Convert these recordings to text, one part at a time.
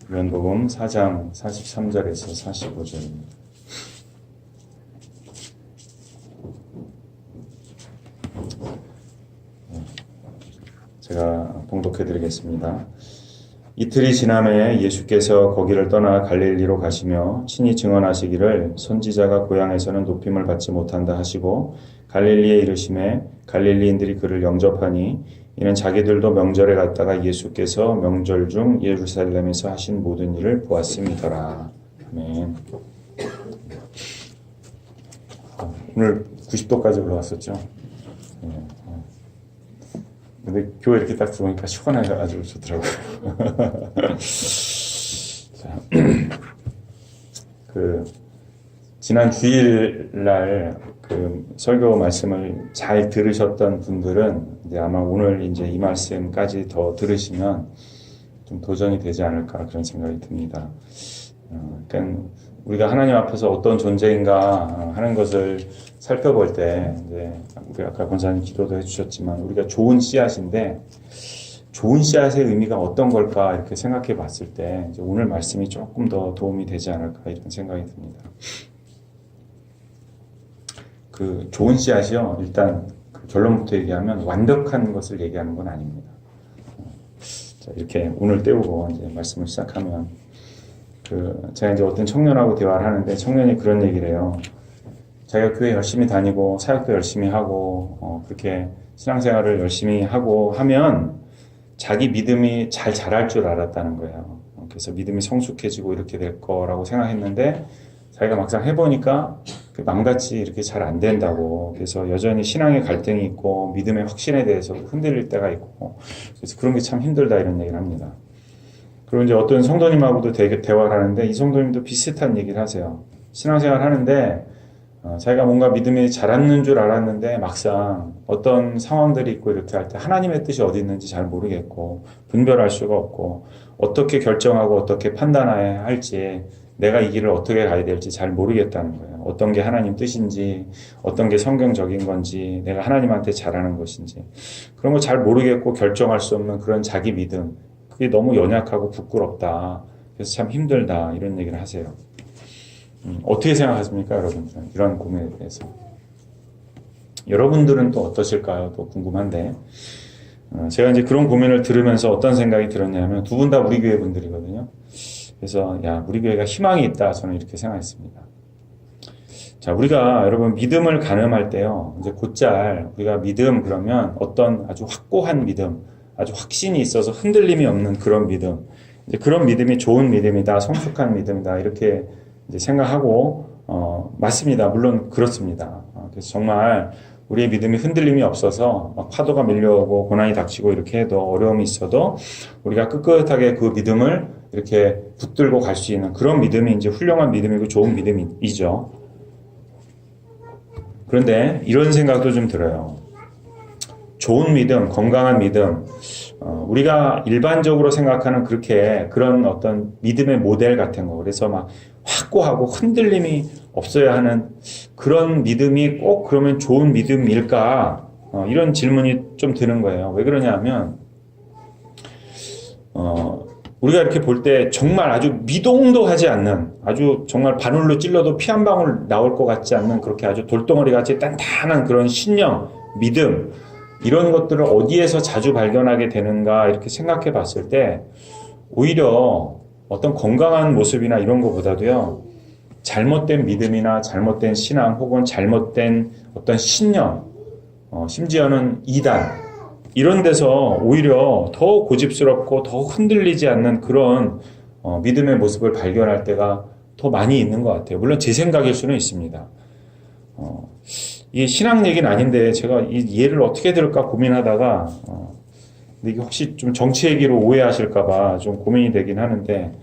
요한복음 4장 43절에서 45절입니다. 제가 봉독해 드리겠습니다. 이틀이 지남에 예수께서 거기를 떠나 갈릴리로 가시며 친히 증언하시기를 선지자가 고향에서는 높임을 받지 못한다 하시고 갈릴리에 이르심에 갈릴리인들이 그를 영접하니 이는 자기들도 명절에 갔다가 예수께서 명절 중 예루살렘에서 하신 모든 일을 보았음이더라. 아멘. 오늘 90도까지 올라왔었죠. 근데 교회 이렇게 딱 들어오니까 시원해가지고 좋더라고요. 자, 지난 주일날 설교 말씀을 잘 들으셨던 분들은 이제 아마 오늘 이제 이 말씀까지 더 들으시면 좀 도전이 되지 않을까 그런 생각이 듭니다. 그러니까 우리가 하나님 앞에서 어떤 존재인가 하는 것을 살펴볼 때 이제 우리 아까 권사님 기도도 해주셨지만 우리가 좋은 씨앗인데 좋은 씨앗의 의미가 어떤 걸까 이렇게 생각해 봤을 때 이제 오늘 말씀이 조금 더 도움이 되지 않을까 이런 생각이 듭니다. 좋은 씨앗이요. 일단 결론부터 얘기하면 완벽한 것을 얘기하는 건 아닙니다. 자, 이렇게 오늘 때우고 이제 말씀을 시작하면 제가 이제 어떤 청년하고 대화를 하는데 청년이 그런 얘기를 해요. 자기가 교회 열심히 다니고 사역도 열심히 하고 그렇게 신앙생활을 열심히 하고 하면 자기 믿음이 잘 자랄 줄 알았다는 거예요. 그래서 믿음이 성숙해지고 이렇게 될 거라고 생각했는데 자기가 막상 해보니까 남같이 이렇게 잘 안 된다고. 그래서 여전히 신앙의 갈등이 있고 믿음의 확신에 대해서 흔들릴 때가 있고 그래서 그런 게 참 힘들다 이런 얘기를 합니다. 그리고 이제 어떤 성도님하고도 대화를 하는데 이 성도님도 비슷한 얘기를 하세요. 신앙생활 하는데 자기가 뭔가 믿음이 자랐는 줄 알았는데 막상 어떤 상황들이 있고 이렇게 할 때 하나님의 뜻이 어디 있는지 잘 모르겠고 분별할 수가 없고 어떻게 결정하고 어떻게 판단해야 할지 내가 이 길을 어떻게 가야 될지 잘 모르겠다는 거예요. 어떤 게 하나님 뜻인지 어떤 게 성경적인 건지 내가 하나님한테 잘하는 것인지 그런 거 잘 모르겠고 결정할 수 없는 그런 자기 믿음 그게 너무 연약하고 부끄럽다. 그래서 참 힘들다. 이런 얘기를 하세요. 어떻게 생각하십니까, 여러분들? 이런 고민에 대해서. 여러분들은 또 어떠실까요? 또 궁금한데. 제가 이제 그런 고민을 들으면서 어떤 생각이 들었냐면 두 분 다 우리 교회 분들이거든요. 그래서 우리 교회가 희망이 있다. 저는 이렇게 생각했습니다. 자, 우리가 여러분 믿음을 가늠할 때요. 이제 곧잘 우리가 믿음 그러면 어떤 아주 확고한 믿음, 아주 확신이 있어서 흔들림이 없는 그런 믿음. 이제 그런 믿음이 좋은 믿음이다, 성숙한 믿음이다 이렇게 이제 생각하고 맞습니다. 물론 그렇습니다. 그래서 정말 우리의 믿음이 흔들림이 없어서 막 파도가 밀려오고 고난이 닥치고 이렇게 해도 어려움이 있어도 우리가 꿋꿋하게 그 믿음을 이렇게 붙들고 갈 수 있는 그런 믿음이 이제 훌륭한 믿음이고 좋은 믿음이죠. 그런데 이런 생각도 좀 들어요. 좋은 믿음, 건강한 믿음, 우리가 일반적으로 생각하는 그런 어떤 믿음의 모델 같은 거. 그래서 막 확고하고 흔들림이 없어야 하는 그런 믿음이 꼭 그러면 좋은 믿음일까? 이런 질문이 좀 드는 거예요. 왜 그러냐면, 우리가 이렇게 볼 때 정말 아주 미동도 하지 않는 아주 정말 바늘로 찔러도 피 한 방울 나올 것 같지 않는 그렇게 아주 돌덩어리 같이 단단한 그런 신령, 믿음, 이런 것들을 어디에서 자주 발견하게 되는가 이렇게 생각해 봤을 때 오히려 어떤 건강한 모습이나 이런 것보다도요 잘못된 믿음이나 잘못된 신앙 혹은 잘못된 어떤 신념 심지어는 이단 이런 데서 오히려 더 고집스럽고 더 흔들리지 않는 그런 믿음의 모습을 발견할 때가 더 많이 있는 것 같아요. 물론 제 생각일 수는 있습니다. 이게 신앙 얘기는 아닌데 제가 이 예를 어떻게 들을까 고민하다가 근데 이게 혹시 좀 정치 얘기로 오해하실까봐 좀 고민이 되긴 하는데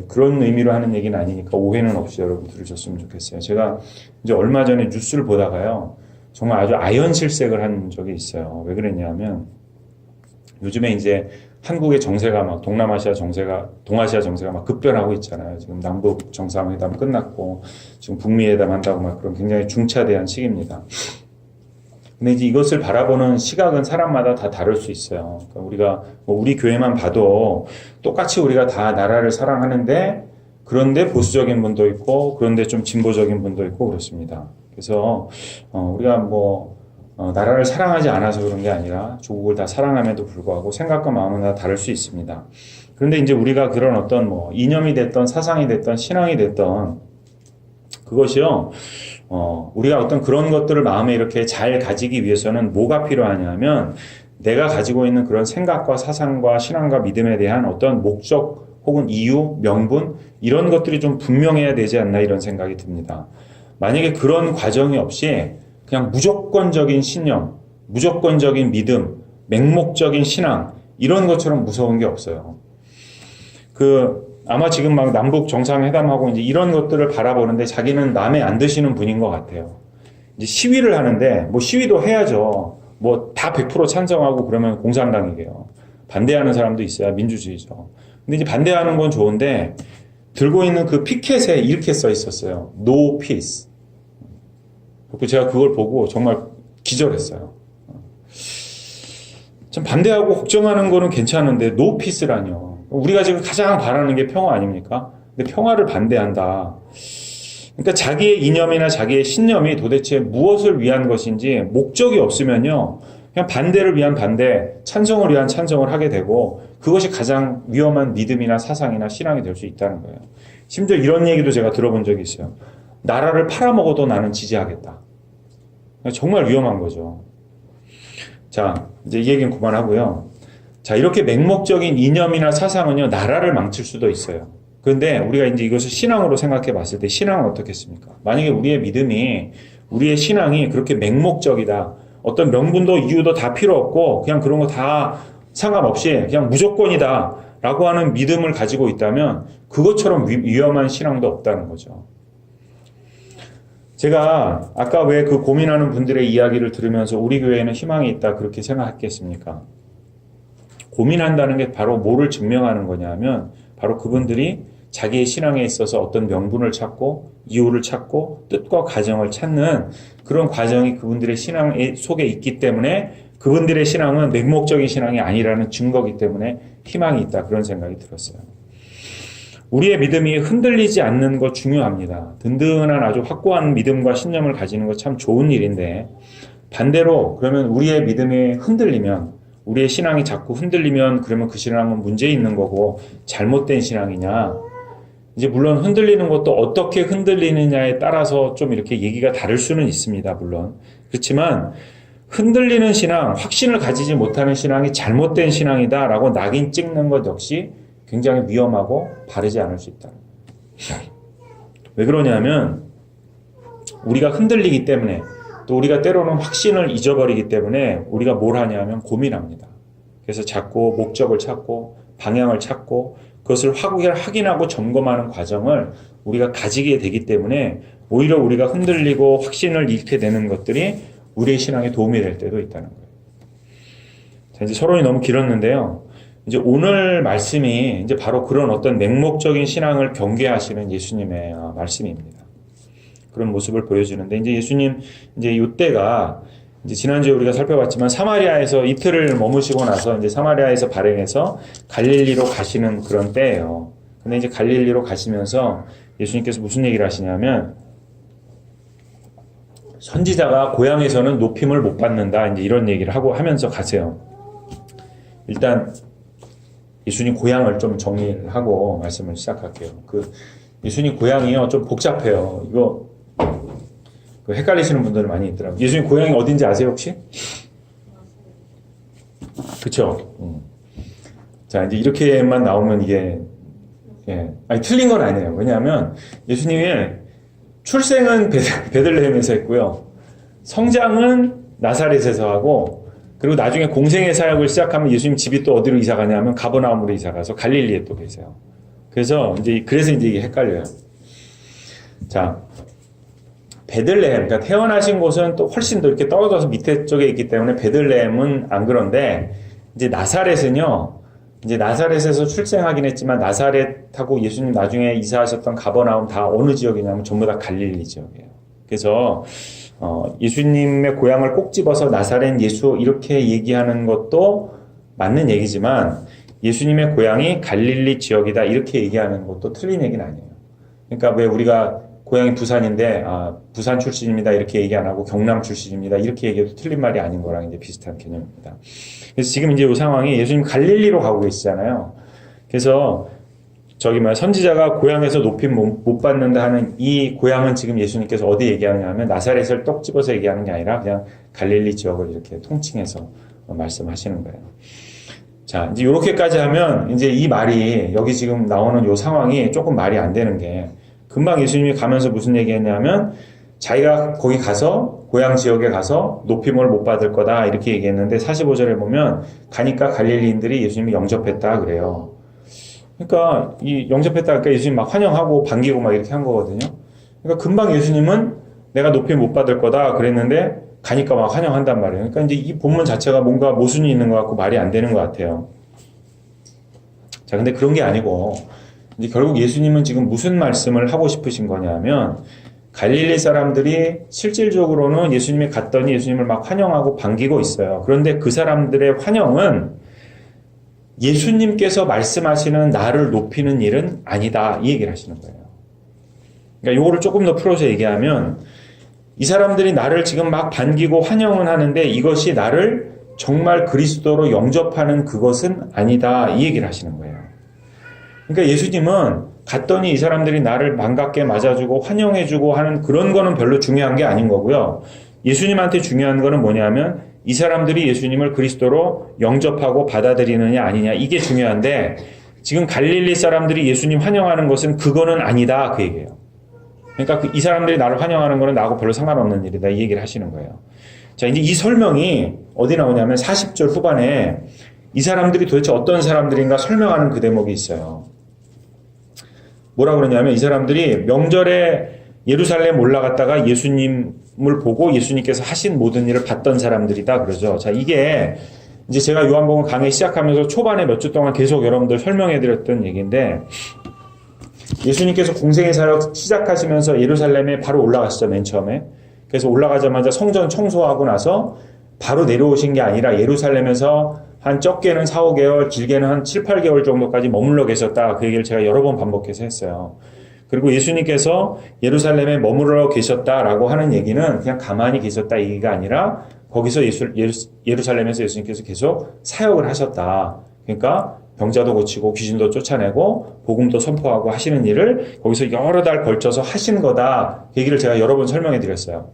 그런 의미로 하는 얘기는 아니니까 오해는 없이 여러분 들으셨으면 좋겠어요. 제가 이제 얼마 전에 뉴스를 보다가요 정말 아주 아연실색을 한 적이 있어요. 왜 그랬냐면 요즘에 이제 한국의 정세가 막 동아시아 정세가 막 급변하고 있잖아요. 지금 남북 정상회담 끝났고 지금 북미 회담 한다고 막 그런 굉장히 중차대한 시기입니다. 근데 이제 이것을 바라보는 시각은 사람마다 다 다를 수 있어요. 그러니까 우리가 뭐 우리 교회만 봐도 똑같이 우리가 다 나라를 사랑하는데 그런데 보수적인 분도 있고 그런데 좀 진보적인 분도 있고 그렇습니다. 그래서 우리가 나라를 사랑하지 않아서 그런 게 아니라 조국을 다 사랑함에도 불구하고 생각과 마음은 다 다를 수 있습니다. 그런데 이제 우리가 그런 어떤 이념이 됐던 사상이 됐던 신앙이 됐던 그것이요, 우리가 어떤 그런 것들을 마음에 이렇게 잘 가지기 위해서는 뭐가 필요하냐면 내가 가지고 있는 그런 생각과 사상과 신앙과 믿음에 대한 어떤 목적 혹은 이유, 명분 이런 것들이 좀 분명해야 되지 않나 이런 생각이 듭니다. 만약에 그런 과정이 없이 그냥 무조건적인 신념, 무조건적인 믿음, 맹목적인 신앙 이런 것처럼 무서운 게 없어요. 아마 지금 막 남북 정상회담하고 이제 이런 것들을 바라보는데 자기는 마음에 안 드시는 분인 것 같아요. 이제 시위를 하는데 시위도 해야죠. 다 100% 찬성하고 그러면 공산당이게요. 반대하는 사람도 있어야 민주주의죠. 근데 이제 반대하는 건 좋은데 들고 있는 그 피켓에 이렇게 써 있었어요. No peace. 그리고 제가 그걸 보고 정말 기절했어요. 참 반대하고 걱정하는 거는 괜찮은데 no peace라뇨. 우리가 지금 가장 바라는 게 평화 아닙니까? 근데 평화를 반대한다. 그러니까 자기의 이념이나 자기의 신념이 도대체 무엇을 위한 것인지 목적이 없으면요. 그냥 반대를 위한 반대, 찬성을 위한 찬성을 하게 되고 그것이 가장 위험한 믿음이나 사상이나 신앙이 될 수 있다는 거예요. 심지어 이런 얘기도 제가 들어본 적이 있어요. 나라를 팔아먹어도 나는 지지하겠다. 정말 위험한 거죠. 자, 이제 이 얘기는 그만하고요. 자, 이렇게 맹목적인 이념이나 사상은요, 나라를 망칠 수도 있어요. 그런데 우리가 이제 이것을 신앙으로 생각해 봤을 때 신앙은 어떻겠습니까? 만약에 우리의 믿음이, 우리의 신앙이 그렇게 맹목적이다. 어떤 명분도 이유도 다 필요 없고 그냥 그런 거 다 상관없이 그냥 무조건이다. 라고 하는 믿음을 가지고 있다면 그것처럼 위험한 신앙도 없다는 거죠. 제가 아까 왜 그 고민하는 분들의 이야기를 들으면서 우리 교회에는 희망이 있다 그렇게 생각했겠습니까? 고민한다는 게 바로 뭐를 증명하는 거냐면 바로 그분들이 자기의 신앙에 있어서 어떤 명분을 찾고 이유를 찾고 뜻과 과정을 찾는 그런 과정이 그분들의 신앙 속에 있기 때문에 그분들의 신앙은 맹목적인 신앙이 아니라는 증거이기 때문에 희망이 있다 그런 생각이 들었어요. 우리의 믿음이 흔들리지 않는 것 중요합니다. 든든한 아주 확고한 믿음과 신념을 가지는 것 참 좋은 일인데 반대로 그러면 우리의 믿음이 흔들리면 우리의 신앙이 자꾸 흔들리면 그러면 그 신앙은 문제 있는 거고 잘못된 신앙이냐. 이제 물론 흔들리는 것도 어떻게 흔들리느냐에 따라서 좀 이렇게 얘기가 다를 수는 있습니다. 물론. 그렇지만 흔들리는 신앙, 확신을 가지지 못하는 신앙이 잘못된 신앙이다라고 낙인 찍는 것 역시 굉장히 위험하고 바르지 않을 수 있다. 왜 그러냐면 우리가 흔들리기 때문에 또 우리가 때로는 확신을 잊어버리기 때문에 우리가 뭘 하냐면 고민합니다. 그래서 자꾸 목적을 찾고 방향을 찾고 그것을 확인하고 점검하는 과정을 우리가 가지게 되기 때문에 오히려 우리가 흔들리고 확신을 잃게 되는 것들이 우리의 신앙에 도움이 될 때도 있다는 거예요. 자, 이제 서론이 너무 길었는데요. 이제 오늘 말씀이 이제 바로 그런 어떤 맹목적인 신앙을 경계하시는 예수님의 말씀입니다. 그런 모습을 보여주는데 이제 예수님 이제 이때가 이제 지난주에 우리가 살펴봤지만 사마리아에서 이틀을 머무시고 나서 이제 사마리아에서 발행해서 갈릴리로 가시는 그런 때예요. 근데 이제 갈릴리로 가시면서 예수님께서 무슨 얘기를 하시냐면 선지자가 고향에서는 높임을 못 받는다 이제 이런 얘기를 하면서 가세요. 일단 예수님 고향을 좀 정리를 하고 말씀을 시작할게요. 예수님 고향이요 좀 복잡해요. 이거 헷갈리시는 분들 많이 있더라고요. 예수님 고향이 어딘지 아세요 혹시? 그쵸? 자 이제 이렇게만 나오면 이게 틀린 건 아니에요. 왜냐하면 예수님의 출생은 베들레헴에서 했고요. 성장은 나사렛에서 하고 그리고 나중에 공생의 사역을 시작하면 예수님 집이 또 어디로 이사 가냐면 가버나움으로 이사 가서 갈릴리에 또 계세요. 그래서 이제 이게 헷갈려요. 자, 베들레헴, 그러니까 태어나신 곳은 또 훨씬 더 이렇게 떨어져서 밑에 쪽에 있기 때문에 베들레헴은 안 그런데 이제 나사렛은요. 이제 나사렛에서 출생하긴 했지만 나사렛하고 예수님 나중에 이사하셨던 가버나움 다 어느 지역이냐면 전부 다 갈릴리 지역이에요. 그래서 예수님의 고향을 꼭 집어서 나사렛 예수 이렇게 얘기하는 것도 맞는 얘기지만 예수님의 고향이 갈릴리 지역이다 이렇게 얘기하는 것도 틀린 얘기는 아니에요. 그러니까 왜 우리가 고향이 부산인데 부산 출신입니다 이렇게 얘기 안 하고 경남 출신입니다 이렇게 얘기해도 틀린 말이 아닌 거랑 이제 비슷한 개념입니다. 그래서 지금 이제 이 상황이 예수님 갈릴리로 가고 계시잖아요. 그래서 선지자가 고향에서 높임 못 받는다 하는 이 고향은 지금 예수님께서 어디 얘기하느냐 하면 나사렛을 떡 집어서 얘기하는 게 아니라 그냥 갈릴리 지역을 이렇게 통칭해서 말씀하시는 거예요. 자, 이제 요렇게까지 하면 이제 이 말이 여기 지금 나오는 요 상황이 조금 말이 안 되는 게 금방 예수님이 가면서 무슨 얘기했냐면 자기가 거기 가서 고향 지역에 가서 높임을 못 받을 거다 이렇게 얘기했는데 45절에 보면 가니까 갈릴리인들이 예수님을 영접했다 그래요. 그러니까 이 영접했다 그러니까 예수님 막 환영하고 반기고 막 이렇게 한 거거든요. 그러니까 금방 예수님은 내가 높임 못 받을 거다 그랬는데 가니까 막 환영한단 말이에요. 그러니까 이제 이 본문 자체가 뭔가 모순이 있는 것 같고 말이 안 되는 것 같아요. 자, 근데 그런 게 아니고 이제 결국 예수님은 지금 무슨 말씀을 하고 싶으신 거냐면 갈릴리 사람들이 실질적으로는 예수님이 갔더니 예수님을 막 환영하고 반기고 있어요. 그런데 그 사람들의 환영은 예수님께서 말씀하시는 나를 높이는 일은 아니다. 이 얘기를 하시는 거예요. 그러니까 요거를 조금 더 풀어서 얘기하면 이 사람들이 나를 지금 막 반기고 환영은 하는데 이것이 나를 정말 그리스도로 영접하는 그것은 아니다. 이 얘기를 하시는 거예요. 그러니까 예수님은 갔더니 이 사람들이 나를 반갑게 맞아주고 환영해주고 하는 그런 거는 별로 중요한 게 아닌 거고요. 예수님한테 중요한 거는 뭐냐면 이 사람들이 예수님을 그리스도로 영접하고 받아들이느냐 아니냐 이게 중요한데 지금 갈릴리 사람들이 예수님 환영하는 것은 그거는 아니다 그 얘기예요. 그러니까 이 사람들이 나를 환영하는 거는 나하고 별로 상관없는 일이다 이 얘기를 하시는 거예요. 자, 이제 이 설명이 어디 나오냐면 40절 후반에 이 사람들이 도대체 어떤 사람들인가 설명하는 그 대목이 있어요. 뭐라 그러냐면 이 사람들이 명절에 예루살렘 올라갔다가 예수님을 보고 예수님께서 하신 모든 일을 봤던 사람들이다 그러죠. 자, 이게 이제 제가 요한복음 강의 시작하면서 초반에 몇 주 동안 계속 여러분들 설명해 드렸던 얘기인데 예수님께서 공생의 사역 시작하시면서 예루살렘에 바로 올라가시죠, 맨 처음에. 그래서 올라가자마자 성전 청소하고 나서 바로 내려오신 게 아니라 예루살렘에서 한 적게는 4, 5개월, 길게는 한 7, 8개월 정도까지 머물러 계셨다. 그 얘기를 제가 여러 번 반복해서 했어요. 그리고 예수님께서 예루살렘에 머물러 계셨다라고 하는 얘기는 그냥 가만히 계셨다 이 얘기가 아니라 거기서 예루살렘에서 예수님께서 계속 사역을 하셨다. 그러니까 병자도 고치고 귀신도 쫓아내고 복음도 선포하고 하시는 일을 거기서 여러 달 걸쳐서 하신 거다. 그 얘기를 제가 여러 번 설명해 드렸어요.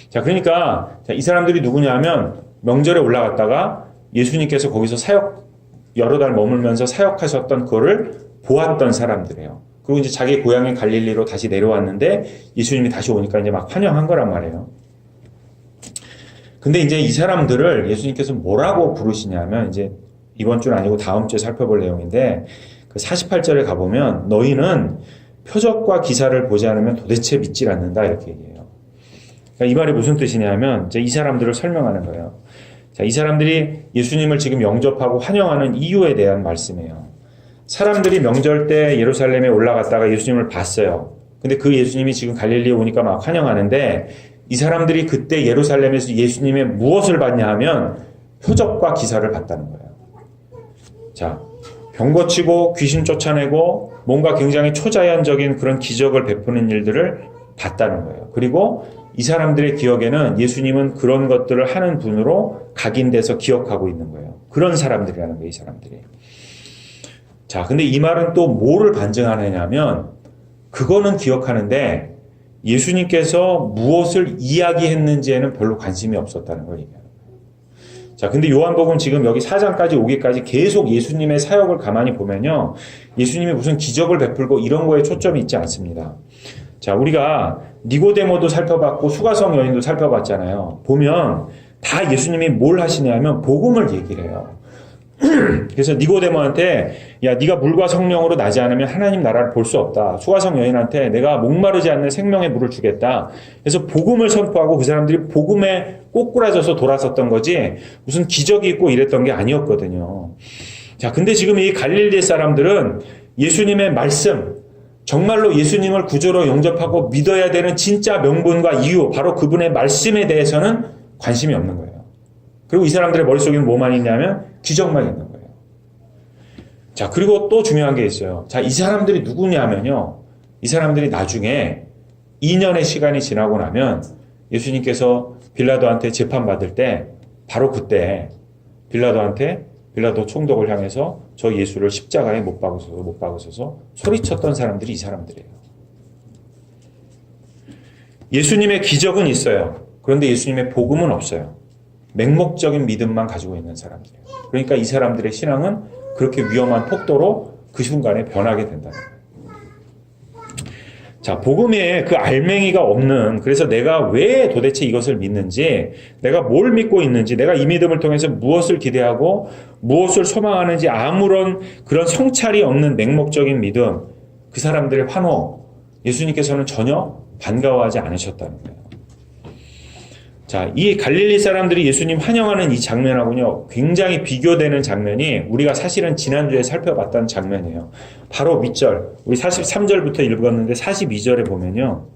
자, 그러니까 이 사람들이 누구냐 하면 명절에 올라갔다가 예수님께서 거기서 여러 달 머물면서 사역하셨던 그거를 보았던 사람들이에요. 그리고 이제 자기 고향의 갈릴리로 다시 내려왔는데 예수님이 다시 오니까 이제 막 환영한 거란 말이에요. 근데 이제 이 사람들을 예수님께서 뭐라고 부르시냐면 이제 이번 주는 아니고 다음 주에 살펴볼 내용인데 그 48절에 가보면 너희는 표적과 기사를 보지 않으면 도대체 믿질 않는다 이렇게 얘기해요. 그러니까 이 말이 무슨 뜻이냐면 이제 이 사람들을 설명하는 거예요. 자, 이 사람들이 예수님을 지금 영접하고 환영하는 이유에 대한 말씀이에요. 사람들이 명절 때 예루살렘에 올라갔다가 예수님을 봤어요. 근데 그 예수님이 지금 갈릴리에 오니까 막 환영하는데 이 사람들이 그때 예루살렘에서 예수님의 무엇을 봤냐 하면 표적과 기사를 봤다는 거예요. 자, 병 고치고 귀신 쫓아내고 뭔가 굉장히 초자연적인 그런 기적을 베푸는 일들을 봤다는 거예요. 그리고 이 사람들의 기억에는 예수님은 그런 것들을 하는 분으로 각인돼서 기억하고 있는 거예요. 그런 사람들이라는 거예요, 이 사람들이. 자, 근데 이 말은 또 뭐를 반증하느냐면 그거는 기억하는데 예수님께서 무엇을 이야기했는지에는 별로 관심이 없었다는 걸 얘기해요. 자, 근데 요한복음 지금 여기 4장까지 오기까지 계속 예수님의 사역을 가만히 보면요. 예수님이 무슨 기적을 베풀고 이런 거에 초점이 있지 않습니다. 자, 우리가 니고데모도 살펴봤고 수가성 여인도 살펴봤잖아요. 보면 다 예수님이 뭘 하시냐면 복음을 얘기를 해요. 그래서 니고데모한테 야, 네가 물과 성령으로 나지 않으면 하나님 나라를 볼 수 없다. 수가성 여인한테 내가 목마르지 않는 생명의 물을 주겠다. 그래서 복음을 선포하고 그 사람들이 복음에 꼬꾸라져서 돌아섰던 거지 무슨 기적이 있고 이랬던 게 아니었거든요. 자, 근데 지금 이 갈릴리 사람들은 예수님의 말씀, 정말로 예수님을 구주로 영접하고 믿어야 되는 진짜 명분과 이유, 바로 그분의 말씀에 대해서는 관심이 없는 거예요. 그리고 이 사람들의 머릿속에는 뭐만 있냐면 기적만 있는 거예요. 자, 그리고 또 중요한 게 있어요. 자, 이 사람들이 누구냐면요. 이 사람들이 나중에 2년의 시간이 지나고 나면 예수님께서 빌라도한테 재판받을 때 바로 그때 빌라도 총독을 향해서 저 예수를 십자가에 못 박으소서 소리쳤던 사람들이 이 사람들이에요. 예수님의 기적은 있어요. 그런데 예수님의 복음은 없어요. 맹목적인 믿음만 가지고 있는 사람들이에요. 그러니까 이 사람들의 신앙은 그렇게 위험한 폭도로 그 순간에 변하게 된다는 거예요. 자, 복음에 그 알맹이가 없는, 그래서 내가 왜 도대체 이것을 믿는지, 내가 뭘 믿고 있는지, 내가 이 믿음을 통해서 무엇을 기대하고 무엇을 소망하는지 아무런 그런 성찰이 없는 맹목적인 믿음, 그 사람들의 환호, 예수님께서는 전혀 반가워하지 않으셨다는 거예요. 자, 이 갈릴리 사람들이 예수님 환영하는 이 장면하고요, 굉장히 비교되는 장면이 우리가 사실은 지난주에 살펴봤던 장면이에요. 바로 밑절, 우리 43절부터 읽었는데 42절에 보면요.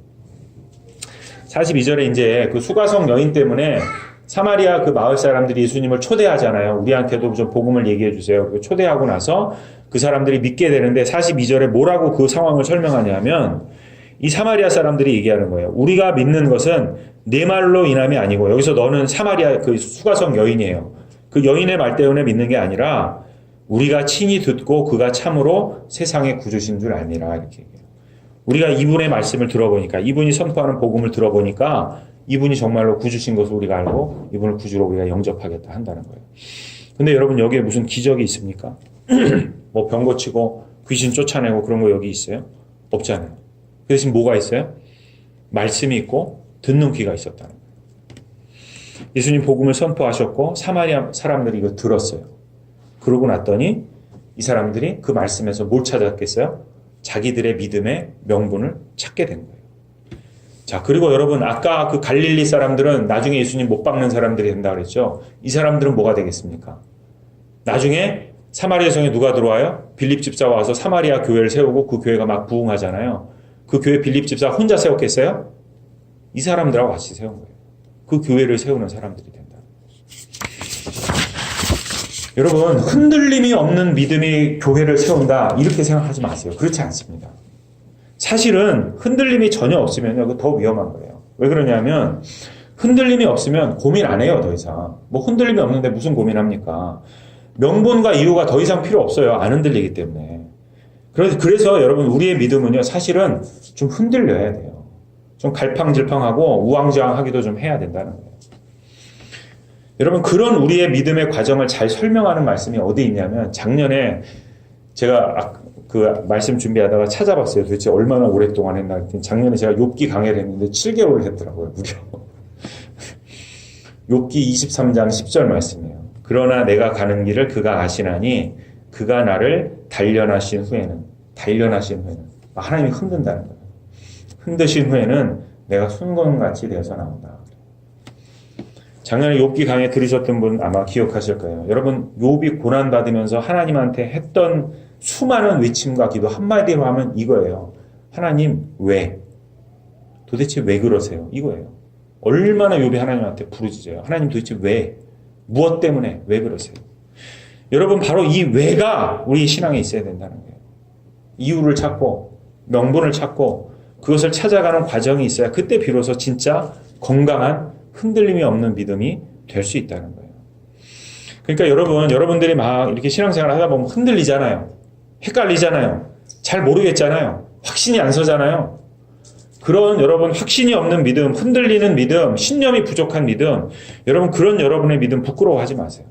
42절에 이제 그 수가성 여인 때문에 사마리아 그 마을 사람들이 예수님을 초대하잖아요. 우리한테도 좀 복음을 얘기해 주세요. 초대하고 나서 그 사람들이 믿게 되는데 42절에 뭐라고 그 상황을 설명하냐면 이 사마리아 사람들이 얘기하는 거예요. 우리가 믿는 것은 내 말로 인함이 아니고, 여기서 너는 사마리아 그 수가성 여인이에요. 그 여인의 말 때문에 믿는 게 아니라 우리가 친히 듣고 그가 참으로 세상의 구주신 줄 알미라, 이렇게 얘기해요. 우리가 이분의 말씀을 들어보니까, 이분이 선포하는 복음을 들어보니까 이분이 정말로 구주신 것을 우리가 알고 이분을 구주로 우리가 영접하겠다 한다는 거예요. 근데 여러분, 여기에 무슨 기적이 있습니까? 뭐 병 고치고 귀신 쫓아내고 그런 거 여기 있어요? 없잖아요. 그 대신 뭐가 있어요? 말씀이 있고 듣는 귀가 있었다는 거예요. 예수님 복음을 선포하셨고 사마리아 사람들이 이거 들었어요. 그러고 났더니 이 사람들이 그 말씀에서 뭘 찾았겠어요? 자기들의 믿음의 명분을 찾게 된 거예요. 자, 그리고 여러분, 아까 그 갈릴리 사람들은 나중에 예수님 못 박는 사람들이 된다 그랬죠? 이 사람들은 뭐가 되겠습니까? 나중에 사마리아 성에 누가 들어와요? 빌립 집사가 와서 사마리아 교회를 세우고 그 교회가 막 부흥하잖아요. 그 교회 빌립 집사 혼자 세웠겠어요? 이 사람들하고 같이 세운 거예요. 그 교회를 세우는 사람들이 된다. 여러분, 흔들림이 없는 믿음이 교회를 세운다, 이렇게 생각하지 마세요. 그렇지 않습니다. 사실은 흔들림이 전혀 없으면 더 위험한 거예요. 왜 그러냐면 흔들림이 없으면 고민 안 해요. 더 이상. 뭐 흔들림이 없는데 무슨 고민합니까? 명분과 이유가 더 이상 필요 없어요. 안 흔들리기 때문에. 그래서 여러분, 우리의 믿음은요, 사실은 좀 흔들려야 돼요. 좀 갈팡질팡하고 우왕좌왕하기도 좀 해야 된다는 거예요. 여러분, 그런 우리의 믿음의 과정을 잘 설명하는 말씀이 어디 있냐면, 작년에 제가 그 말씀 준비하다가 찾아봤어요. 도대체 얼마나 오랫동안 했나 했더니 작년에 제가 욥기 강해를 했는데 7개월을 했더라고요. 무려. 욥기 23장 10절 말씀이에요. 그러나 내가 가는 길을 그가 아시나니 그가 나를 단련하신 후에는 하나님이 흔든다는 거예요. 흔드신 후에는 내가 순금같이 되어서 나온다. 작년에 욥기 강의 들으셨던 분 아마 기억하실 거예요. 여러분, 욥이 고난받으면서 하나님한테 했던 수많은 외침과 기도 한마디로 하면 이거예요. 하나님, 왜? 도대체 왜 그러세요? 이거예요. 얼마나 욥이 하나님한테 부르짖어요. 하나님, 도대체 왜? 무엇 때문에? 왜 그러세요? 여러분, 바로 이 왜가 우리 신앙에 있어야 된다는 거예요. 이유를 찾고 명분을 찾고 그것을 찾아가는 과정이 있어야 그때 비로소 진짜 건강한 흔들림이 없는 믿음이 될 수 있다는 거예요. 그러니까 여러분들이 막 이렇게 신앙생활을 하다 보면 흔들리잖아요. 헷갈리잖아요. 잘 모르겠잖아요. 확신이 안 서잖아요. 그런 여러분 확신이 없는 믿음, 흔들리는 믿음, 신념이 부족한 믿음, 여러분 그런 여러분의 믿음 부끄러워하지 마세요.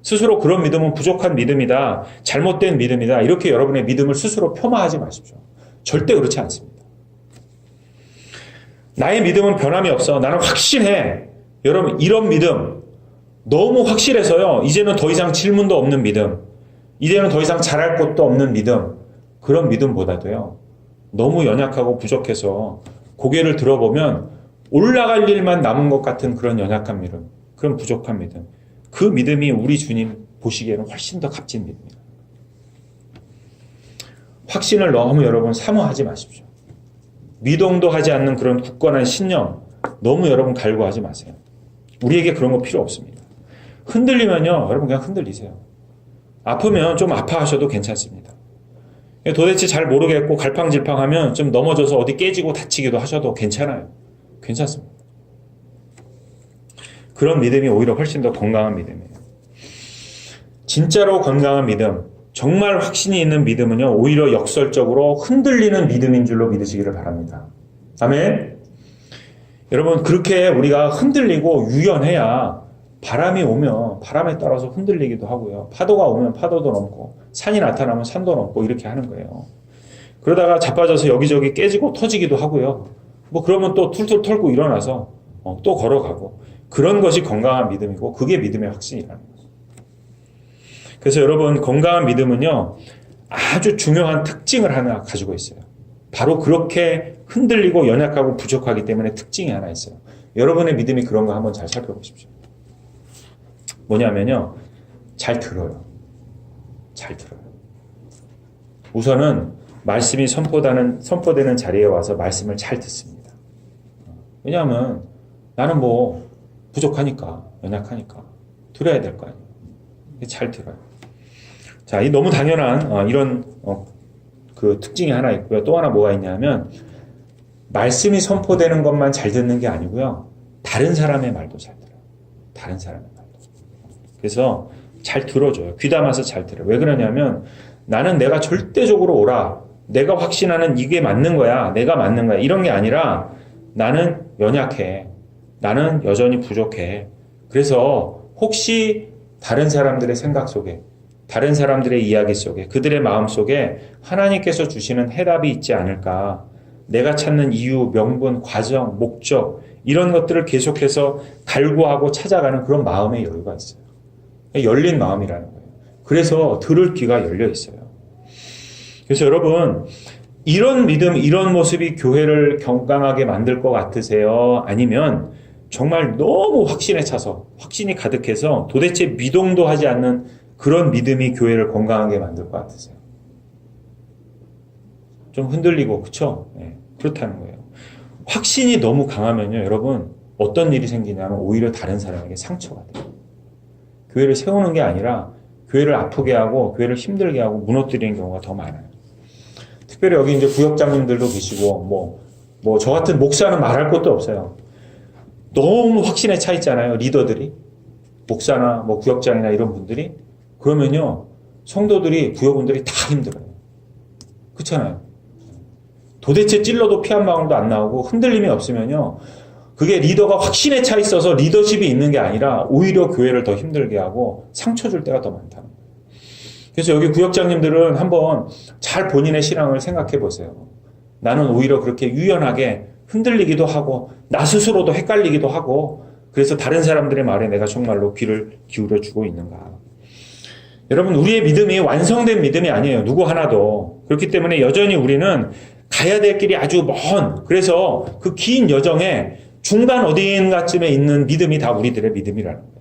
스스로 그런 믿음은 부족한 믿음이다, 잘못된 믿음이다, 이렇게 여러분의 믿음을 스스로 폄하하지 마십시오. 절대 그렇지 않습니다. 나의 믿음은 변함이 없어. 나는 확신해. 여러분, 이런 믿음 너무 확실해서요, 이제는 더 이상 질문도 없는 믿음, 이제는 더 이상 잘할 것도 없는 믿음, 그런 믿음보다도요, 너무 연약하고 부족해서 고개를 들어보면 올라갈 일만 남은 것 같은 그런 연약한 믿음, 그런 부족한 믿음, 그 믿음이 우리 주님 보시기에는 훨씬 더 값진 믿음입니다. 확신을 너무 여러분 사모하지 마십시오. 미동도 하지 않는 그런 굳건한 신념 너무 여러분 갈구하지 마세요. 우리에게 그런 거 필요 없습니다. 흔들리면요, 여러분 그냥 흔들리세요. 아프면 좀 아파하셔도 괜찮습니다. 도대체 잘 모르겠고 갈팡질팡하면 좀 넘어져서 어디 깨지고 다치기도 하셔도 괜찮아요. 괜찮습니다. 그런 믿음이 오히려 훨씬 더 건강한 믿음이에요. 진짜로 건강한 믿음, 정말 확신이 있는 믿음은요, 오히려 역설적으로 흔들리는 믿음인 줄로 믿으시기를 바랍니다. 아멘. 여러분, 그렇게 우리가 흔들리고 유연해야 바람이 오면 바람에 따라서 흔들리기도 하고요. 파도가 오면 파도도 넘고, 산이 나타나면 산도 넘고, 이렇게 하는 거예요. 그러다가 자빠져서 여기저기 깨지고 터지기도 하고요. 뭐 그러면 또 툴툴 털고 일어나서 또 걸어가고, 그런 것이 건강한 믿음이고, 그게 믿음의 확신이라는 거죠. 그래서 여러분, 건강한 믿음은요, 아주 중요한 특징을 하나 가지고 있어요. 바로 그렇게 흔들리고 연약하고 부족하기 때문에 특징이 하나 있어요. 여러분의 믿음이 그런 거 한번 잘 살펴보십시오. 뭐냐면요, 잘 들어요. 잘 들어요. 우선은 말씀이 선포되는 자리에 와서 말씀을 잘 듣습니다. 왜냐하면 나는 뭐 부족하니까, 연약하니까 들어야 될 거 아니에요. 잘 들어요. 자, 이 너무 당연한 이런 그 특징이 하나 있고요. 또 하나 뭐가 있냐면, 말씀이 선포되는 것만 잘 듣는 게 아니고요, 다른 사람의 말도 잘 들어요. 다른 사람의 말도. 그래서 잘 들어줘요. 귀담아서 잘 들어요. 왜 그러냐면, 나는 내가 절대적으로 옳아, 내가 확신하는 이게 맞는 거야, 내가 맞는 거야, 이런 게 아니라 나는 연약해, 나는 여전히 부족해. 그래서 혹시 다른 사람들의 생각 속에, 다른 사람들의 이야기 속에, 그들의 마음 속에 하나님께서 주시는 해답이 있지 않을까. 내가 찾는 이유, 명분, 과정, 목적, 이런 것들을 계속해서 갈구하고 찾아가는 그런 마음의 여유가 있어요. 열린 마음이라는 거예요. 그래서 들을 귀가 열려 있어요. 그래서 여러분, 이런 믿음, 이런 모습이 교회를 건강하게 만들 것 같으세요? 아니면 정말 너무 확신에 차서, 확신이 가득해서 도대체 미동도 하지 않는 그런 믿음이 교회를 건강하게 만들 것 같으세요? 좀 흔들리고, 그쵸? 네, 그렇다는 거예요. 확신이 너무 강하면요, 여러분, 어떤 일이 생기냐면 오히려 다른 사람에게 상처가 돼요. 교회를 세우는 게 아니라 교회를 아프게 하고, 교회를 힘들게 하고, 무너뜨리는 경우가 더 많아요. 특별히 여기 이제 구역장님들도 계시고, 저 같은 목사는 말할 것도 없어요. 너무 확신에 차 있잖아요, 리더들이. 목사나 구역장이나 이런 분들이. 그러면요, 성도들이, 부여분들이 다 힘들어요. 그렇잖아요. 도대체 찔러도 피 한 방울도 안 나오고 흔들림이 없으면요, 그게 리더가 확신에 차 있어서 리더십이 있는 게 아니라 오히려 교회를 더 힘들게 하고 상처 줄 때가 더 많다는 거예요. 그래서 여기 구역장님들은 한번 잘 본인의 신앙을 생각해 보세요. 나는 오히려 그렇게 유연하게 흔들리기도 하고 나 스스로도 헷갈리기도 하고, 그래서 다른 사람들의 말에 내가 정말로 귀를 기울여 주고 있는가. 여러분, 우리의 믿음이 완성된 믿음이 아니에요. 누구 하나도. 그렇기 때문에 여전히 우리는 가야 될 길이 아주 먼, 그래서 그 긴 여정에 중간 어딘가쯤에 있는 믿음이 다 우리들의 믿음이라는 거예요.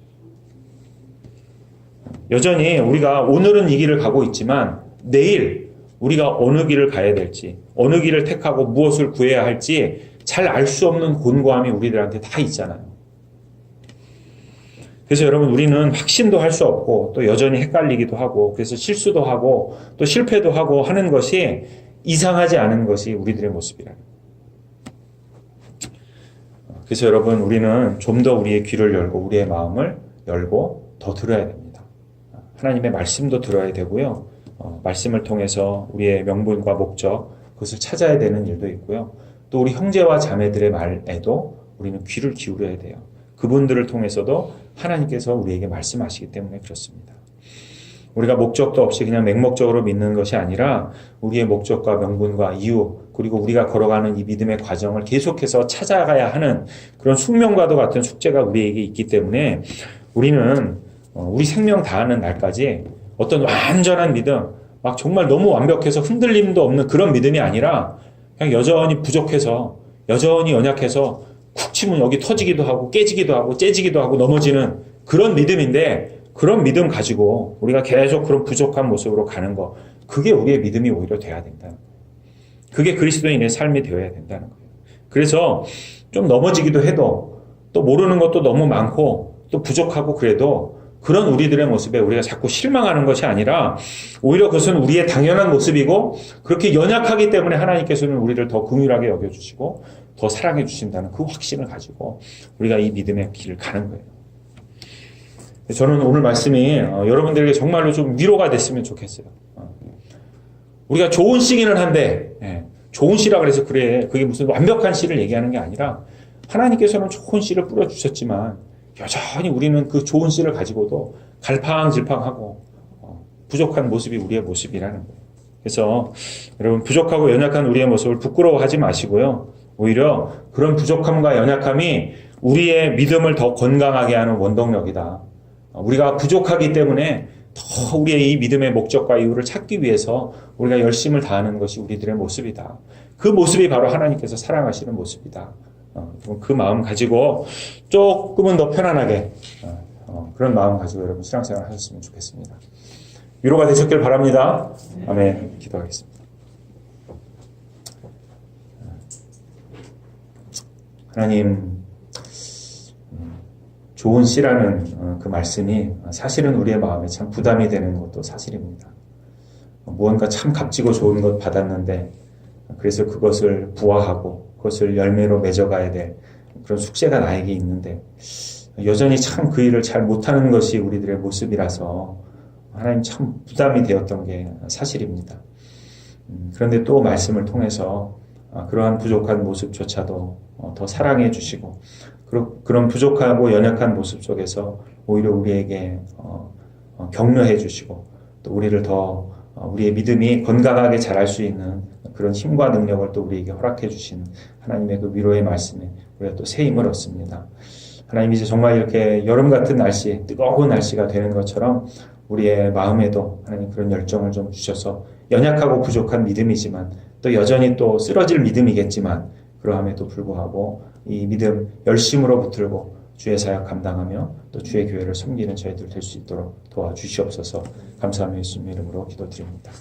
여전히 우리가 오늘은 이 길을 가고 있지만 내일 우리가 어느 길을 가야 될지, 어느 길을 택하고 무엇을 구해야 할지 잘 알 수 없는 곤고함이 우리들한테 다 있잖아요. 그래서 여러분, 우리는 확신도 할 수 없고 또 여전히 헷갈리기도 하고, 그래서 실수도 하고 또 실패도 하고 하는 것이 이상하지 않은 것이 우리들의 모습이라는 거예요. 그래서 여러분, 우리는 좀 더 우리의 귀를 열고 우리의 마음을 열고 더 들어야 됩니다. 하나님의 말씀도 들어야 되고요. 말씀을 통해서 우리의 명분과 목적, 그것을 찾아야 되는 일도 있고요. 또 우리 형제와 자매들의 말에도 우리는 귀를 기울여야 돼요. 그분들을 통해서도 하나님께서 우리에게 말씀하시기 때문에 그렇습니다. 우리가 목적도 없이 그냥 맹목적으로 믿는 것이 아니라 우리의 목적과 명분과 이유, 그리고 우리가 걸어가는 이 믿음의 과정을 계속해서 찾아가야 하는 그런 숙명과도 같은 숙제가 우리에게 있기 때문에 우리는 우리 생명 다하는 날까지 어떤 완전한 믿음, 막 정말 너무 완벽해서 흔들림도 없는 그런 믿음이 아니라 그냥 여전히 부족해서, 여전히 연약해서 쿡 치면 여기 터지기도 하고 깨지기도 하고 째지기도 하고 넘어지는 그런 믿음인데, 그런 믿음 가지고 우리가 계속 그런 부족한 모습으로 가는 거, 그게 우리의 믿음이 오히려 돼야 된다는 거예요. 그게 그리스도인의 삶이 되어야 된다는 거예요. 그래서 좀 넘어지기도 해도 또 모르는 것도 너무 많고 또 부족하고 그래도 그런 우리들의 모습에 우리가 자꾸 실망하는 것이 아니라 오히려 그것은 우리의 당연한 모습이고 그렇게 연약하기 때문에 하나님께서는 우리를 더 긍휼하게 여겨주시고 더 사랑해 주신다는 그 확신을 가지고 우리가 이 믿음의 길을 가는 거예요. 저는 오늘 말씀이 여러분들에게 정말로 좀 위로가 됐으면 좋겠어요. 우리가 좋은 시기는 한데 좋은 씨라 그래서 그래 그게 무슨 완벽한 씨를 얘기하는 게 아니라 하나님께서는 좋은 씨를 뿌려주셨지만 여전히 우리는 그 좋은 씨를 가지고도 갈팡질팡하고 부족한 모습이 우리의 모습이라는 거예요. 그래서 여러분 부족하고 연약한 우리의 모습을 부끄러워하지 마시고요. 오히려 그런 부족함과 연약함이 우리의 믿음을 더 건강하게 하는 원동력이다. 우리가 부족하기 때문에 더 우리의 이 믿음의 목적과 이유를 찾기 위해서 우리가 열심을 다하는 것이 우리들의 모습이다. 그 모습이 바로 하나님께서 사랑하시는 모습이다. 그 마음 가지고 조금은 더 편안하게 그런 마음 가지고 여러분 신앙생활 하셨으면 좋겠습니다. 위로가 되셨길 바랍니다. 아멘. 기도하겠습니다. 하나님, 좋은 씨라는 그 말씀이 사실은 우리의 마음에 참 부담이 되는 것도 사실입니다. 무언가 참 값지고 좋은 것 받았는데 그래서 그것을 부화하고 그것을 열매로 맺어가야 될 그런 숙제가 나에게 있는데 여전히 참 그 일을 잘 못하는 것이 우리들의 모습이라서 하나님 참 부담이 되었던 게 사실입니다. 그런데 또 말씀을 통해서 그러한 부족한 모습조차도 더 사랑해 주시고 그런 부족하고 연약한 모습 속에서 오히려 우리에게 격려해 주시고 또 우리를 더 우리의 믿음이 건강하게 자랄 수 있는 그런 힘과 능력을 또 우리에게 허락해 주신 하나님의 그 위로의 말씀에 우리가 또 새 힘을 얻습니다. 하나님 이제 정말 이렇게 여름 같은 날씨, 뜨거운 날씨가 되는 것처럼 우리의 마음에도 하나님 그런 열정을 좀 주셔서 연약하고 부족한 믿음이지만 또 여전히 또 쓰러질 믿음이겠지만 그러함에도 불구하고 이 믿음 열심으로 붙들고 주의 사역 감당하며 또 주의 교회를 섬기는 저희들 될 수 있도록 도와주시옵소서. 감사하며 예수님의 이름으로 기도드립니다.